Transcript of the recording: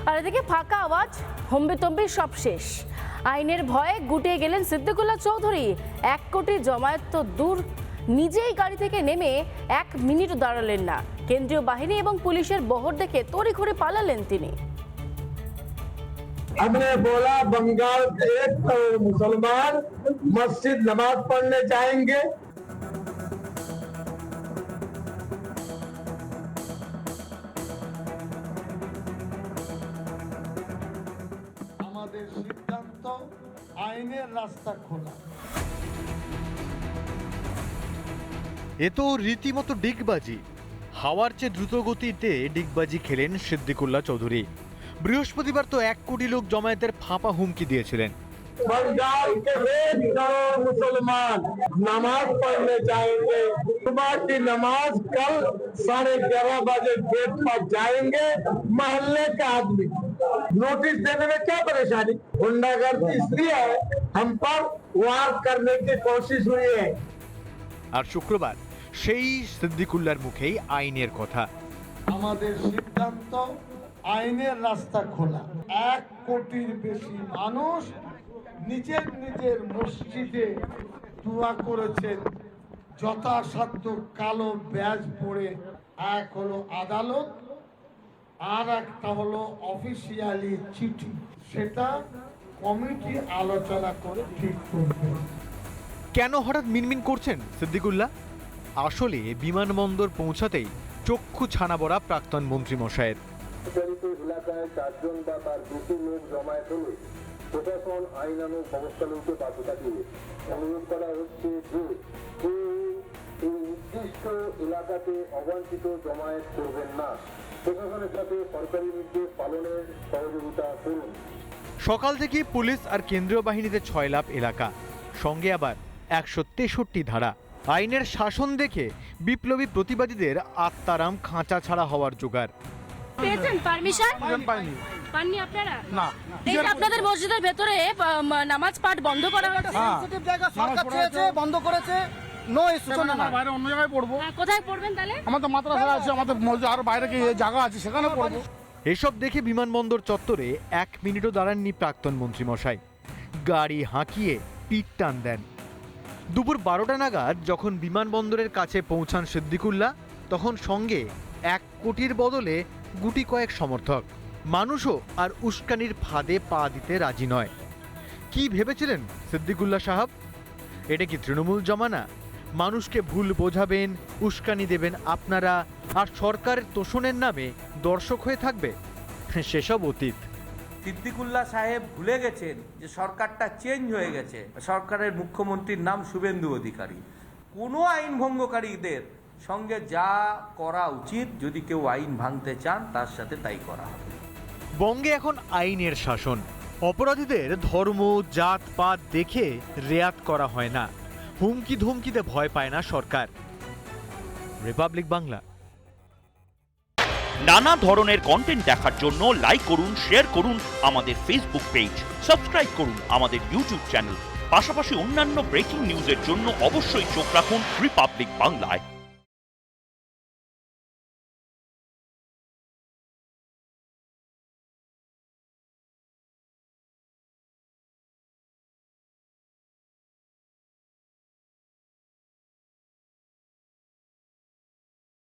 আর এদিকে ফাঁকা আওয়াজ, হম্বিতম্বি সব শেষ। আইনের ভয়ে গুটিয়ে গেলেন সিদ্দিকুল্লাহ চৌধুরী। 1 কোটি জমায়েত তো দূর, নিজেই গাড়ি থেকে নেমে 1 মিনিটও দাঁড়ালেন না। কেন্দ্রীয় বাহিনী এবং পুলিশের বহর দেখে তড়িঘড়ি পালালেন তিনি। हमने बोला बंगाल के 1 करोड़ मुसलमान मस्जिद नमाज पढ़ने जाएंगे। हमारे सिद्धांत आईনের রাস্তা খোলা। এ তো রীতিমতো ডিগবাজি। হাওয়ার চেয়ে দ্রুত গতিতে ডিগবাজি খেলেন সিদ্দিকুল্লাহ চৌধুরী। বৃহস্পতিবার তো 1 কোটি লোক জমায়েতের ফাঁপা হুমকি দিয়েছিলেন। बंगाल के 1 करोड़ मुसलमान नमाज पढ़ने जाएंगे। सुबह की नमाज कल 11:30 बजे गेट पर जाएंगे। मोहल्ले के आदमी नोटिस देने में क्या परेशानी? गुंडागर्दी इसलिए है हम पर वार करने की कोशिश हुई है। আর শুক্রবার সেই সিদ্দিকুল্লাহর মুখেই আইনের কথা। আমাদের সিদ্ধান্ত আইনের রাস্তা খোলা। 1 কোটির বেশি মানুষ নিজের নিজের মসজিদে দোয়া করেছেন যথাসাধ্য কালো ব্যাজ পরে। এক হলো আদালত, আর একটা হলো অফিসিয়ালি চিঠি, সেটা কমিটি আলোচনা করে ঠিক করবে। কেন হঠাৎ মিনমিন করছেন সিদ্দিকুল্লাহ? আসলে বিমানবন্দর পৌঁছাতেই চক্ষু ছানা বড়া প্রাক্তন মন্ত্রী মশাইয়ের। এলাকায় 4 জন বা তার বেশি লোক জমায়েত হলে প্রশাসন আইনানুগ ব্যবস্থা নিতে বাধ্য থাকবে। অনুরোধ করা হচ্ছে যে এই নির্দিষ্ট এলাকাতে অবাঞ্ছিত জমায়েত করবেন না। প্রশাসনের সাথে সরকারি নির্দেশ পালনের সহযোগিতা করুন। সকাল থেকে পুলিশ আর কেন্দ্রীয় বাহিনীতে 6 লাখ এলাকা, সঙ্গে আবার 163 ধারা। আইনের শাসন দেখে বিপ্লবী প্রতিবাদীদের আত্মারাম খাঁচা ছাড়া হওয়ার জোগাড়। পেয়েছেন পারমিশন? পাননি আপনারা? না। এই যে আপনাদের মসজিদের ভেতরে নামাজ পাঠ বন্ধ করা হয়েছে। সেনসিটিভ জায়গা সরকার চেয়েছে, বন্ধ করেছে। নো সূচনা না, বাইরে অন্য জায়গায় পড়বো। কোথায় পড়বেন তাহলে? আমাদের মাদ্রাসা আছে, আমাদের মসজিদ আর বাইরে কি জায়গা আছে, সেখানে পড়বো। এসব দেখে বিমানবন্দর চত্বরে 1 মিনিটও দাঁড়াননি প্রাক্তন মন্ত্রী মশাই। গাড়ি হাঁকিয়ে পিঠ টান দেন। দুপুর 12টা নাগাদ যখন বিমানবন্দরের কাছে পৌঁছান সিদ্দিকুল্লাহ, তখন সঙ্গে 1 কোটির বদলে গুটি কয়েক সমর্থক। মানুষও আর উস্কানির ফাঁদে পা দিতে রাজি নয়। কি ভেবেছিলেন সিদ্দিকুল্লাহ সাহেব? এটা কি তৃণমূল জমানা? মানুষকে ভুল বোঝাবেন, উস্কানি দেবেন আপনারা, আর সরকারের তোষণের নামে দর্শক হয়ে থাকবে? সেসব অতীত। সিদ্দিকুল্লাহ সাহেব ভুলে গেছেন যে সরকারটা চেঞ্জ হয়ে গেছে। সরকারের মুখ্যমন্ত্রীর নাম শুভেন্দু অধিকারী। কোনো আইন ভঙ্গকারীদের সঙ্গে যা করা উচিত, যদি কেউ আইন ভাঙতে চান তার সাথে তাই করা হবে। বঙ্গে এখন আইনের শাসন। অপরাধীদের ধর্ম, জাত পাত দেখে রেয়াত করা হয় না। হুমকি ধমকিতে ভয় পায় না সরকার। রিপাবলিক বাংলা। নানা ধরনের কন্টেন্ট দেখার জন্য লাইক করুন, শেয়ার করুন আমাদের ফেসবুক পেজ, সাবস্ক্রাইব করুন আমাদের ইউটিউব চ্যানেল। পাশাপাশি অন্যান্য ব্রেকিং নিউজের জন্য অবশ্যই চোখ রাখুন রিপাবলিক বাংলায়।